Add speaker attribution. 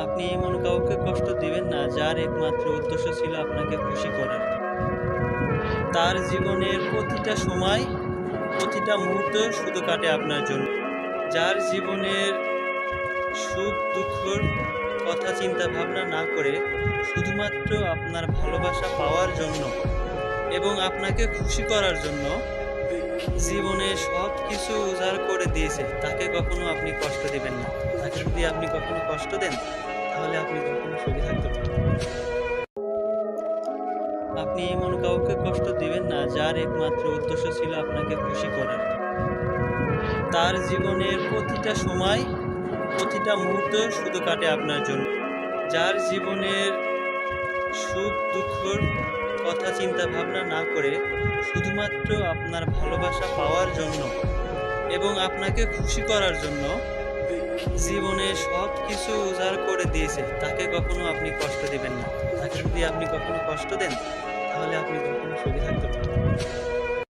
Speaker 1: আপনি এমন কাউকে কষ্ট দিবেন না যার একমাত্র উদ্দেশ্য ছিল আপনাকে খুশি করার। তার জীবনের প্রতিটা সময়, প্রতিটা মুহূর্ত শুধু কাটে আপনার জন্য। যার জীবনের সুখ-দুঃখর কথা চিন্তা ভাবনা না করে শুধুমাত্র আপনার ভালোবাসা পাওয়ার জন্য এবং আপনাকে খুশি করার জন্য জীবনে সবকিছু উজাড় করে দিয়েছে, তাকে কখনো আপনি কষ্ট দিবেন না। তাকে যদি আপনি কখনো কষ্ট দেন, তাহলে আপনি কখনো সুখে থাকতে পারবেন না। আপনি এমন কাউকে কষ্ট দিবেন না যার একমাত্র উদ্দেশ্য ছিল আপনাকে খুশি করার। তার জীবনের প্রতিটা সময়, প্রতিটা মুহূর্ত শুধু কাটে আপনার জন্য। যার জীবনের সুখ-দুঃখর কথা চিন্তা ভাবনা না করে শুধুমাত্র আপনার ভালোবাসা পাওয়ার জন্য এবং আপনাকে খুশি করার জন্য জীবনে সবকিছু উজাড় করে দিয়েছে, তাকে কখনো আপনি কষ্ট দিবেন না। তাকে যদি আপনি কখনো কষ্ট দেন,